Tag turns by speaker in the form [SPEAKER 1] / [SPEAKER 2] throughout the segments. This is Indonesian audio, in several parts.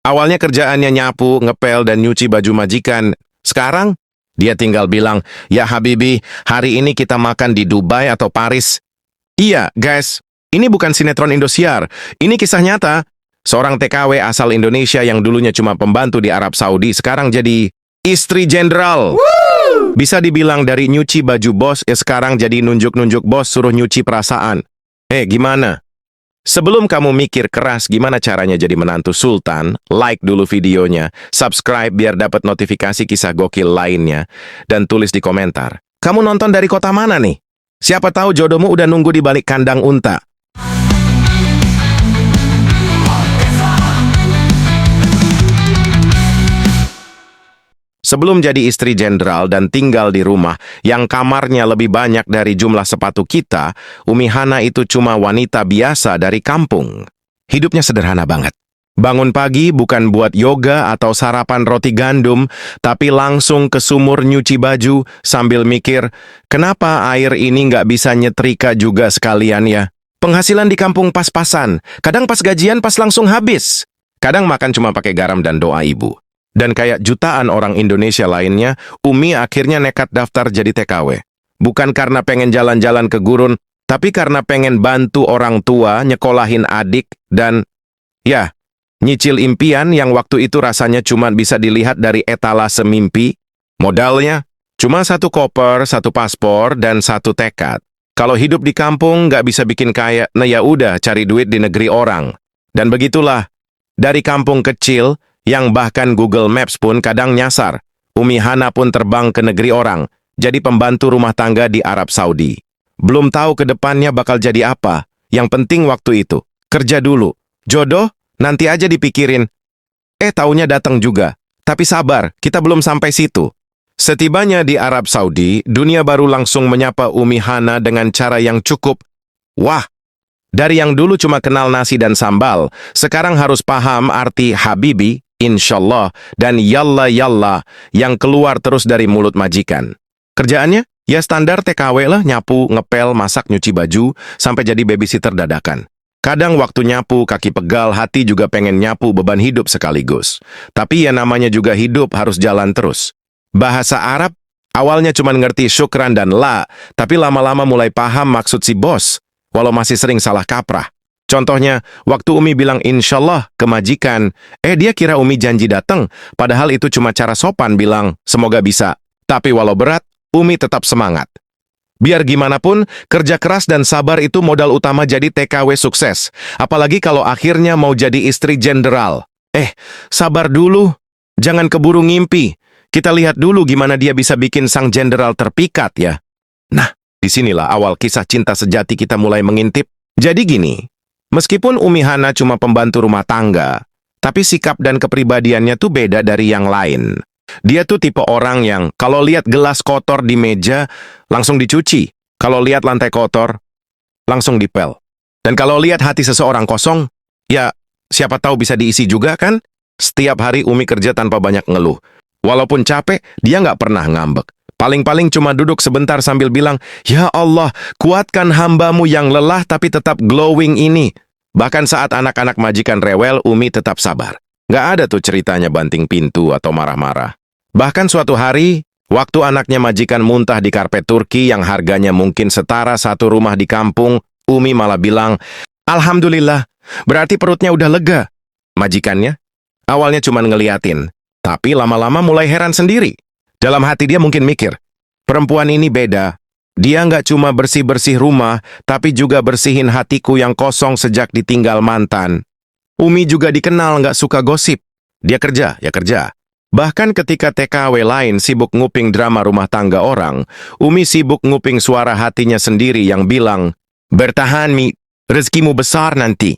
[SPEAKER 1] Awalnya kerjaannya nyapu, ngepel, dan nyuci baju majikan. Sekarang, dia tinggal bilang, "Ya Habibi, hari ini kita makan di Dubai atau Paris." Iya, guys, ini bukan sinetron Indosiar. Ini kisah nyata. Seorang TKW asal Indonesia yang dulunya cuma pembantu di Arab Saudi, sekarang jadi istri jenderal. Bisa dibilang dari nyuci baju bos, sekarang jadi nunjuk-nunjuk bos suruh nyuci perasaan. Gimana? Sebelum kamu mikir keras gimana caranya jadi menantu sultan, like dulu videonya, subscribe biar dapat notifikasi kisah gokil lainnya, dan tulis di komentar. Kamu nonton dari kota mana nih? Siapa tahu jodohmu udah nunggu di balik kandang unta. Sebelum jadi istri jenderal dan tinggal di rumah yang kamarnya lebih banyak dari jumlah sepatu kita, Umi Hana itu cuma wanita biasa dari kampung. Hidupnya sederhana banget. Bangun pagi bukan buat yoga atau sarapan roti gandum, tapi langsung ke sumur nyuci baju sambil mikir, kenapa air ini nggak bisa nyetrika juga sekalian ya? Penghasilan di kampung pas-pasan, kadang pas gajian pas langsung habis. Kadang makan cuma pakai garam dan doa ibu. Dan kayak jutaan orang Indonesia lainnya, Umi akhirnya nekat daftar jadi TKW. Bukan karena pengen jalan-jalan ke gurun, tapi karena pengen bantu orang tua nyekolahin adik dan, ya, nyicil impian yang waktu itu rasanya cuma bisa dilihat dari etalase mimpi. Modalnya, cuma satu koper, satu paspor, dan satu tekad. Kalau hidup di kampung nggak bisa bikin kaya, nah ya udah cari duit di negeri orang. Dan begitulah, dari kampung kecil, yang bahkan Google Maps pun kadang nyasar. Umi Hana pun terbang ke negeri orang, jadi pembantu rumah tangga di Arab Saudi. Belum tahu ke depannya bakal jadi apa. Yang penting waktu itu, kerja dulu. Jodoh, nanti aja dipikirin. Taunya datang juga. Tapi sabar, kita belum sampai situ. Setibanya di Arab Saudi, dunia baru langsung menyapa Umi Hana dengan cara yang cukup. Wah! Dari yang dulu cuma kenal nasi dan sambal, sekarang harus paham arti Habibi, Insyaallah, dan Yalla Yalla yang keluar terus dari mulut majikan. Kerjaannya? Ya standar TKW lah, nyapu, ngepel, masak, nyuci baju, sampai jadi babysitter dadakan. Kadang waktu nyapu, kaki pegal, hati juga pengen nyapu beban hidup sekaligus. Tapi ya namanya juga hidup harus jalan terus. Bahasa Arab, awalnya cuma ngerti syukran dan la, tapi lama-lama mulai paham maksud si bos, walau masih sering salah kaprah. Contohnya, waktu Umi bilang insyaallah ke majikan, dia kira Umi janji datang, padahal itu cuma cara sopan bilang, semoga bisa. Tapi walau berat, Umi tetap semangat. Biar gimana pun, kerja keras dan sabar itu modal utama jadi TKW sukses. Apalagi kalau akhirnya mau jadi istri jenderal. Sabar dulu, jangan keburu ngimpi. Kita lihat dulu gimana dia bisa bikin sang jenderal terpikat ya. Nah, disinilah awal kisah cinta sejati kita mulai mengintip. Jadi gini, meskipun Umi Hana cuma pembantu rumah tangga, tapi sikap dan kepribadiannya tuh beda dari yang lain. Dia tuh tipe orang yang kalau lihat gelas kotor di meja, langsung dicuci. Kalau lihat lantai kotor, langsung dipel. Dan kalau lihat hati seseorang kosong, ya siapa tahu bisa diisi juga kan? Setiap hari Umi kerja tanpa banyak ngeluh. Walaupun capek, dia nggak pernah ngambek. Paling-paling cuma duduk sebentar sambil bilang, "Ya Allah, kuatkan hambamu yang lelah tapi tetap glowing ini." Bahkan saat anak-anak majikan rewel, Umi tetap sabar. Nggak ada tuh ceritanya banting pintu atau marah-marah. Bahkan suatu hari, waktu anaknya majikan muntah di karpet Turki yang harganya mungkin setara satu rumah di kampung, Umi malah bilang, "Alhamdulillah, berarti perutnya udah lega." Majikannya awalnya cuma ngeliatin, tapi lama-lama mulai heran sendiri. Dalam hati dia mungkin mikir, perempuan ini beda. Dia nggak cuma bersih-bersih rumah, tapi juga bersihin hatiku yang kosong sejak ditinggal mantan. Umi juga dikenal nggak suka gosip. Dia kerja, ya kerja. Bahkan ketika TKW lain sibuk nguping drama rumah tangga orang, Umi sibuk nguping suara hatinya sendiri yang bilang, "Bertahan, Mi, rezekimu besar nanti."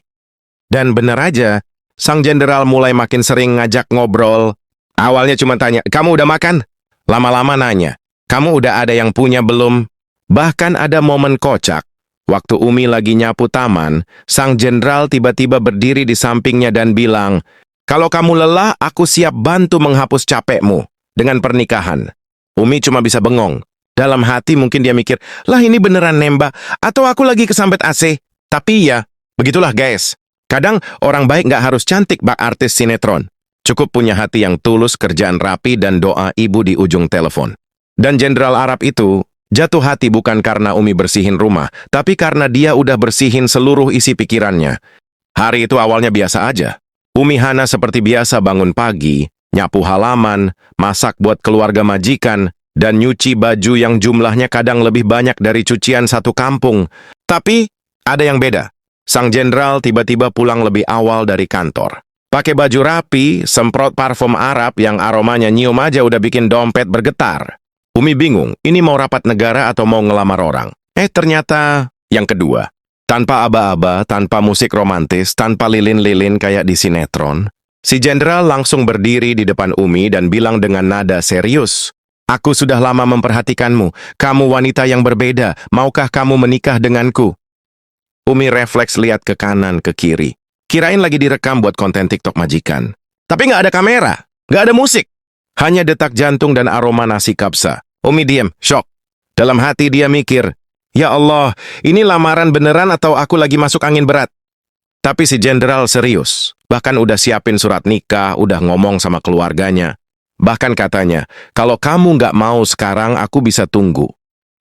[SPEAKER 1] Dan bener aja, sang jenderal mulai makin sering ngajak ngobrol. Awalnya cuma tanya, "Kamu udah makan?" Lama-lama nanya, "Kamu udah ada yang punya belum?" Bahkan ada momen kocak. Waktu Umi lagi nyapu taman, sang jenderal tiba-tiba berdiri di sampingnya dan bilang, "Kalau kamu lelah, aku siap bantu menghapus capekmu dengan pernikahan." Umi cuma bisa bengong. Dalam hati mungkin dia mikir, lah ini beneran nembak, atau aku lagi kesambet AC. Tapi ya, begitulah guys. Kadang orang baik nggak harus cantik bak artis sinetron. Cukup punya hati yang tulus, kerjaan rapi, dan doa ibu di ujung telepon. Dan Jenderal Arab itu jatuh hati bukan karena Umi bersihin rumah, tapi karena dia udah bersihin seluruh isi pikirannya. Hari itu awalnya biasa aja. Umi Hana seperti biasa bangun pagi, nyapu halaman, masak buat keluarga majikan, dan nyuci baju yang jumlahnya kadang lebih banyak dari cucian satu kampung. Tapi ada yang beda. Sang jenderal tiba-tiba pulang lebih awal dari kantor. Pakai baju rapi, semprot parfum Arab yang aromanya nyium aja udah bikin dompet bergetar. Umi bingung, ini mau rapat negara atau mau ngelamar orang? Ternyata yang kedua. Tanpa aba-aba, tanpa musik romantis, tanpa lilin-lilin kayak di sinetron, si jenderal langsung berdiri di depan Umi dan bilang dengan nada serius, "Aku sudah lama memperhatikanmu. Kamu wanita yang berbeda. Maukah kamu menikah denganku?" Umi refleks lihat ke kanan, ke kiri. Kirain lagi direkam buat konten TikTok majikan. Tapi nggak ada kamera, nggak ada musik. Hanya detak jantung dan aroma nasi kapsa. Umi diem, shock. Dalam hati dia mikir, "Ya Allah, ini lamaran beneran atau aku lagi masuk angin berat?" Tapi si jenderal serius. Bahkan udah siapin surat nikah, udah ngomong sama keluarganya. Bahkan katanya, "Kalau kamu nggak mau sekarang, aku bisa tunggu.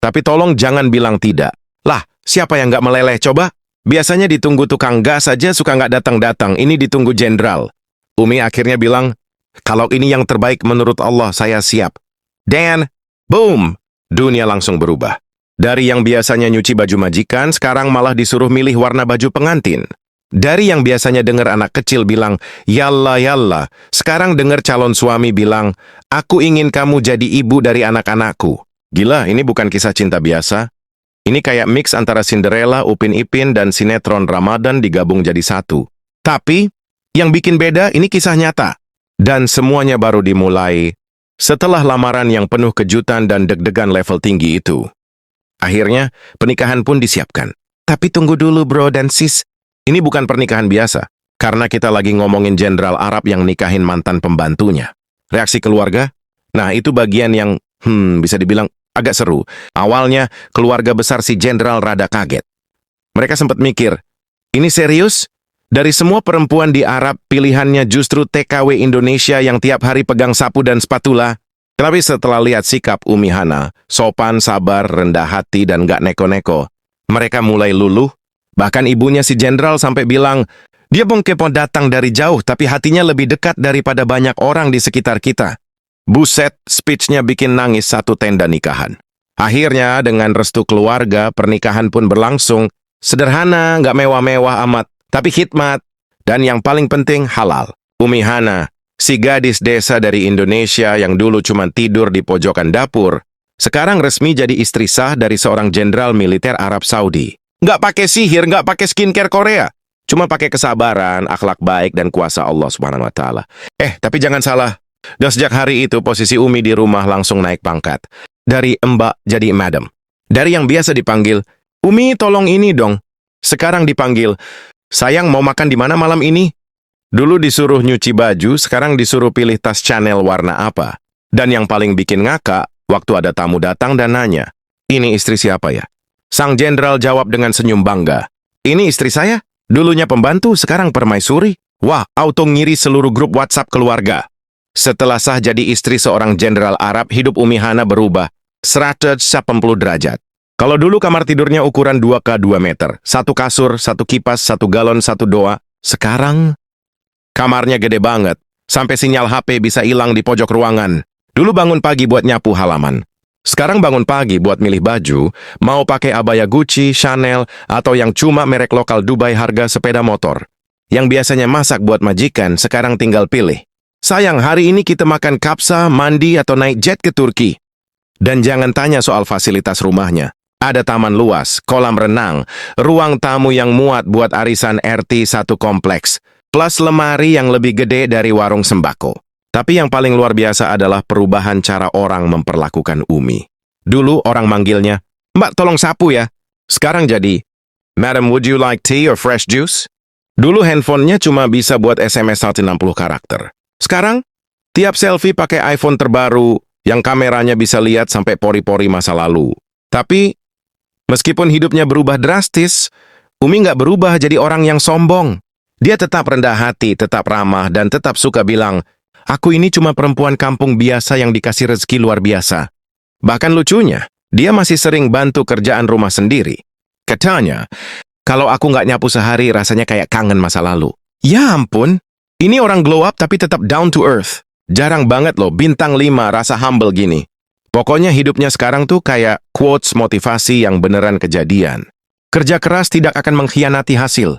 [SPEAKER 1] Tapi tolong jangan bilang tidak." Lah, siapa yang nggak meleleh coba? Biasanya ditunggu tukang gas saja suka nggak datang-datang, ini ditunggu jenderal. Umi akhirnya bilang, "Kalau ini yang terbaik menurut Allah, saya siap." Dan, boom! Dunia langsung berubah. Dari yang biasanya nyuci baju majikan, sekarang malah disuruh milih warna baju pengantin. Dari yang biasanya dengar anak kecil bilang, "Yalla, yalla," sekarang dengar calon suami bilang, "Aku ingin kamu jadi ibu dari anak-anakku." Gila, ini bukan kisah cinta biasa. Ini kayak mix antara Cinderella, Upin Ipin, dan sinetron Ramadan digabung jadi satu. Tapi, yang bikin beda ini kisah nyata. Dan semuanya baru dimulai setelah lamaran yang penuh kejutan dan deg-degan level tinggi itu. Akhirnya, pernikahan pun disiapkan. Tapi tunggu dulu bro dan sis, ini bukan pernikahan biasa. Karena kita lagi ngomongin jenderal Arab yang nikahin mantan pembantunya. Reaksi keluarga? Nah, itu bagian yang, bisa dibilang agak seru. Awalnya, keluarga besar si jenderal rada kaget. Mereka sempat mikir, ini serius? Dari semua perempuan di Arab, pilihannya justru TKW Indonesia yang tiap hari pegang sapu dan spatula. Tapi setelah lihat sikap Umi Hana, sopan, sabar, rendah hati, dan gak neko-neko, mereka mulai luluh. Bahkan ibunya si jenderal sampai bilang, dia kepo datang dari jauh, tapi hatinya lebih dekat daripada banyak orang di sekitar kita. Buset, speech-nya bikin nangis satu tenda nikahan. Akhirnya, dengan restu keluarga, pernikahan pun berlangsung. Sederhana, nggak mewah-mewah amat, tapi khidmat. Dan yang paling penting, halal. Umi Hana, si gadis desa dari Indonesia yang dulu cuma tidur di pojokan dapur, sekarang resmi jadi istri sah dari seorang jenderal militer Arab Saudi. Nggak pakai sihir, nggak pakai skincare Korea. Cuma pakai kesabaran, akhlak baik, dan kuasa Allah Subhanahu wa Ta'ala. Tapi jangan salah. Dan sejak hari itu, posisi Umi di rumah langsung naik pangkat. Dari Mbak jadi Madam. Dari yang biasa dipanggil, "Umi tolong ini dong." Sekarang dipanggil, "Sayang mau makan di mana malam ini?" Dulu disuruh nyuci baju, sekarang disuruh pilih tas Chanel warna apa. Dan yang paling bikin ngakak, waktu ada tamu datang dan nanya, "Ini istri siapa ya?" Sang jenderal jawab dengan senyum bangga, "Ini istri saya, dulunya pembantu, sekarang permaisuri." Wah, auto ngiri seluruh grup WhatsApp keluarga. Setelah sah jadi istri seorang jenderal Arab, hidup Umi Hana berubah 180 derajat. Kalau dulu kamar tidurnya ukuran 2x2 meter, satu kasur, satu kipas, satu galon, satu doa, sekarang kamarnya gede banget, sampai sinyal HP bisa hilang di pojok ruangan. Dulu bangun pagi buat nyapu halaman. Sekarang bangun pagi buat milih baju, mau pakai abaya Gucci, Chanel, atau yang cuma merek lokal Dubai harga sepeda motor. Yang biasanya masak buat majikan, sekarang tinggal pilih. "Sayang, hari ini kita makan kapsa, mandi, atau naik jet ke Turki." Dan jangan tanya soal fasilitas rumahnya. Ada taman luas, kolam renang, ruang tamu yang muat buat arisan RT satu kompleks, plus lemari yang lebih gede dari warung sembako. Tapi yang paling luar biasa adalah perubahan cara orang memperlakukan Umi. Dulu orang manggilnya, "Mbak tolong sapu ya." Sekarang jadi, "Madam, would you like tea or fresh juice?" Dulu handphonenya cuma bisa buat SMS 160 karakter. Sekarang, tiap selfie pakai iPhone terbaru yang kameranya bisa lihat sampai pori-pori masa lalu. Tapi, meskipun hidupnya berubah drastis, Umi nggak berubah jadi orang yang sombong. Dia tetap rendah hati, tetap ramah, dan tetap suka bilang, Aku ini cuma perempuan kampung biasa yang dikasih rezeki luar biasa. Bahkan lucunya, dia masih sering bantu kerjaan rumah sendiri. Katanya, kalau aku nggak nyapu sehari rasanya kayak kangen masa lalu. Ya ampun, ini orang glow up tapi tetap down to earth. Jarang banget loh bintang 5 rasa humble gini. Pokoknya hidupnya sekarang tuh kayak quotes motivasi yang beneran kejadian. Kerja keras tidak akan mengkhianati hasil.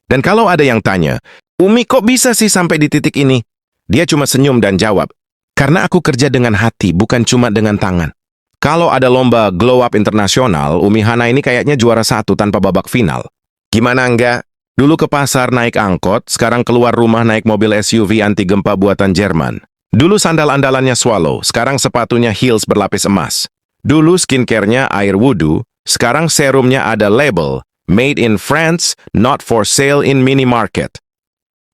[SPEAKER 1] Dan kalau ada yang tanya, Umi kok bisa sih sampai di titik ini? Dia cuma senyum dan jawab, karena aku kerja dengan hati, bukan cuma dengan tangan. Kalau ada lomba Glow Up Internasional, Umi Hana ini kayaknya juara 1 tanpa babak final. Gimana enggak? Dulu ke pasar naik angkot, sekarang keluar rumah naik mobil SUV anti gempa buatan Jerman. Dulu sandal andalannya Swallow, sekarang sepatunya heels berlapis emas. Dulu skincare-nya air wudhu, sekarang serumnya ada label Made in France, not for sale in minimarket.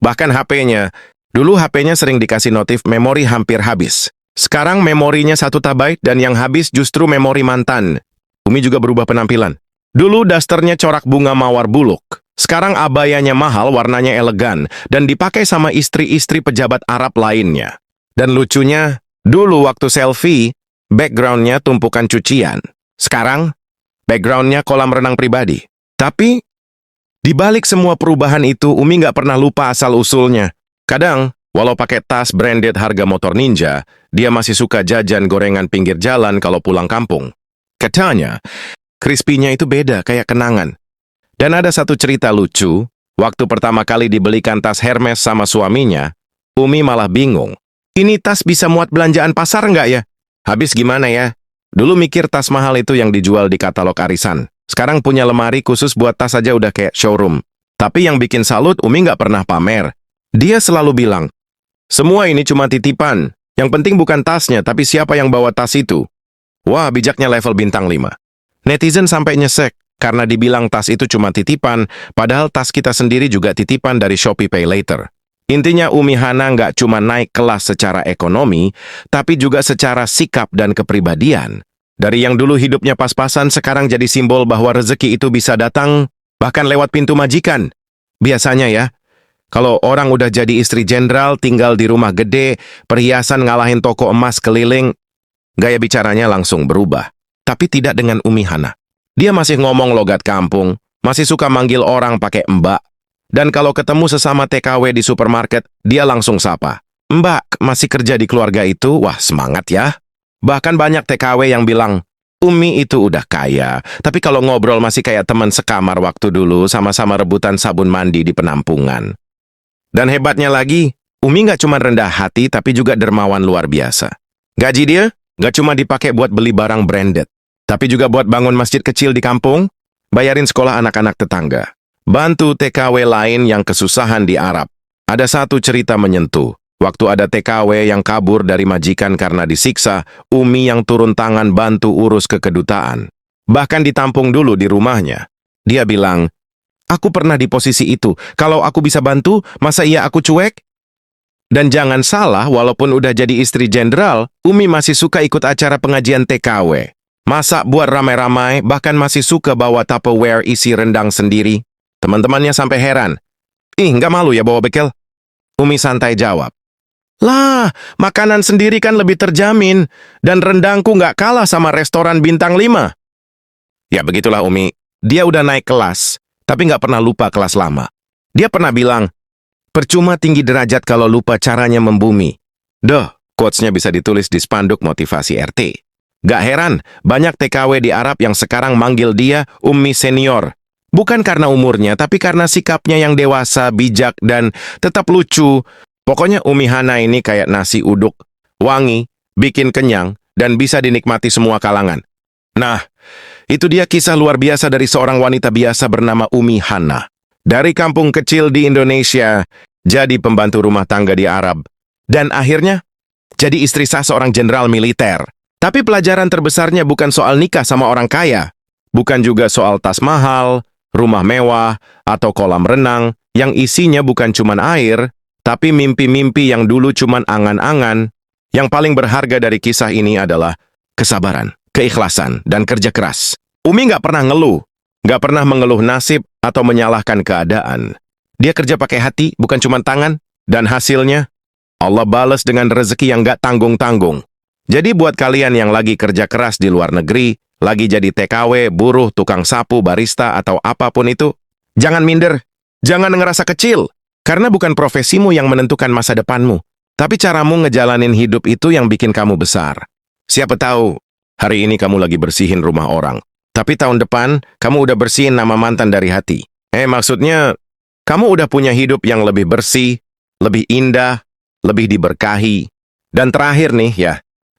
[SPEAKER 1] Bahkan HP-nya, dulu HP-nya sering dikasih notif memori hampir habis. Sekarang memorinya 1 TB dan yang habis justru memori mantan. Umi juga berubah penampilan. Dulu dasternya corak bunga mawar buluk. Sekarang abayanya mahal, warnanya elegan, dan dipakai sama istri-istri pejabat Arab lainnya. Dan lucunya, dulu waktu selfie, background-nya tumpukan cucian. Sekarang, background-nya kolam renang pribadi. Tapi, di balik semua perubahan itu, Umi nggak pernah lupa asal-usulnya. Kadang, walau pakai tas branded harga motor Ninja, dia masih suka jajan gorengan pinggir jalan kalau pulang kampung. Katanya, crispy-nya itu beda, kayak kenangan. Dan ada satu cerita lucu, waktu pertama kali dibelikan tas Hermes sama suaminya, Umi malah bingung. Ini tas bisa muat belanjaan pasar nggak ya? Habis gimana ya? Dulu mikir tas mahal itu yang dijual di katalog arisan. Sekarang punya lemari khusus buat tas aja udah kayak showroom. Tapi yang bikin salut, Umi nggak pernah pamer. Dia selalu bilang, semua ini cuma titipan. Yang penting bukan tasnya, tapi siapa yang bawa tas itu. Wah, bijaknya level bintang 5. Netizen sampai nyesek, karena dibilang tas itu cuma titipan, padahal tas kita sendiri juga titipan dari Shopee Pay Later. Intinya Umi Hana nggak cuma naik kelas secara ekonomi, tapi juga secara sikap dan kepribadian. Dari yang dulu hidupnya pas-pasan, sekarang jadi simbol bahwa rezeki itu bisa datang, bahkan lewat pintu majikan. Biasanya ya, kalau orang udah jadi istri jenderal, tinggal di rumah gede, perhiasan ngalahin toko emas keliling, gaya bicaranya langsung berubah. Tapi tidak dengan Umi Hana. Dia masih ngomong logat kampung, masih suka manggil orang pakai mbak. Dan kalau ketemu sesama TKW di supermarket, dia langsung sapa. Mbak, masih kerja di keluarga itu? Wah, semangat ya. Bahkan banyak TKW yang bilang, Umi itu udah kaya, tapi kalau ngobrol masih kayak teman sekamar waktu dulu, sama-sama rebutan sabun mandi di penampungan. Dan hebatnya lagi, Umi nggak cuma rendah hati, tapi juga dermawan luar biasa. Gaji dia nggak cuma dipakai buat beli barang branded, tapi juga buat bangun masjid kecil di kampung, bayarin sekolah anak-anak tetangga, bantu TKW lain yang kesusahan di Arab. Ada satu cerita menyentuh. Waktu ada TKW yang kabur dari majikan karena disiksa, Umi yang turun tangan bantu urus ke kedutaan. Bahkan ditampung dulu di rumahnya. Dia bilang, aku pernah di posisi itu. Kalau aku bisa bantu, masa iya aku cuek? Dan jangan salah, walaupun udah jadi istri jenderal, Umi masih suka ikut acara pengajian TKW. Masak buat ramai-ramai, bahkan masih suka bawa Tupperware isi rendang sendiri. Teman-temannya sampai heran. Ih, nggak malu ya bawa bekal? Umi santai jawab. Lah, makanan sendiri kan lebih terjamin, dan rendangku nggak kalah sama restoran bintang 5. Ya begitulah Umi, dia udah naik kelas, tapi nggak pernah lupa kelas lama. Dia pernah bilang, percuma tinggi derajat kalau lupa caranya membumi. Duh, quotes-nya bisa ditulis di spanduk motivasi RT. Gak heran, banyak TKW di Arab yang sekarang manggil dia Umi Senior. Bukan karena umurnya, tapi karena sikapnya yang dewasa, bijak, dan tetap lucu. Pokoknya Umi Hana ini kayak nasi uduk, wangi, bikin kenyang, dan bisa dinikmati semua kalangan. Nah, itu dia kisah luar biasa dari seorang wanita biasa bernama Umi Hana. Dari kampung kecil di Indonesia, jadi pembantu rumah tangga di Arab. Dan akhirnya, jadi istri sah seorang jenderal militer. Tapi pelajaran terbesarnya bukan soal nikah sama orang kaya. Bukan juga soal tas mahal, rumah mewah, atau kolam renang, yang isinya bukan cuman air, tapi mimpi-mimpi yang dulu cuman angan-angan. Yang paling berharga dari kisah ini adalah kesabaran, keikhlasan, dan kerja keras. Umi nggak pernah ngeluh, nggak pernah mengeluh nasib atau menyalahkan keadaan. Dia kerja pakai hati, bukan cuma tangan, dan hasilnya Allah balas dengan rezeki yang gak tanggung-tanggung. Jadi buat kalian yang lagi kerja keras di luar negeri, lagi jadi TKW, buruh, tukang sapu, barista, atau apapun itu, jangan minder, jangan ngerasa kecil, karena bukan profesimu yang menentukan masa depanmu, tapi caramu ngejalanin hidup itu yang bikin kamu besar. Siapa tahu, hari ini kamu lagi bersihin rumah orang, tapi tahun depan kamu udah bersihin nama mantan dari hati. Maksudnya, kamu udah punya hidup yang lebih bersih, lebih indah, lebih diberkahi. Dan terakhir nih ya,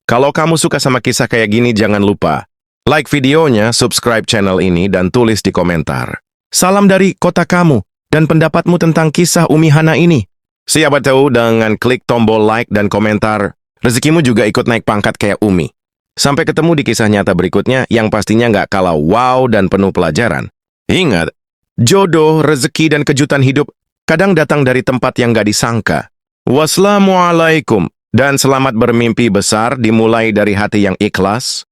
[SPEAKER 1] kalau kamu suka sama kisah kayak gini, jangan lupa like videonya, subscribe channel ini, dan tulis di komentar. Salam dari kota kamu, dan pendapatmu tentang kisah Umi Hana ini. Siapa tahu dengan klik tombol like dan komentar, rezekimu juga ikut naik pangkat kayak Umi. Sampai ketemu di kisah nyata berikutnya yang pastinya nggak kalah wow dan penuh pelajaran. Ingat, jodoh, rezeki, dan kejutan hidup kadang datang dari tempat yang nggak disangka. Wassalamualaikum. Dan selamat bermimpi besar dimulai dari hati yang ikhlas.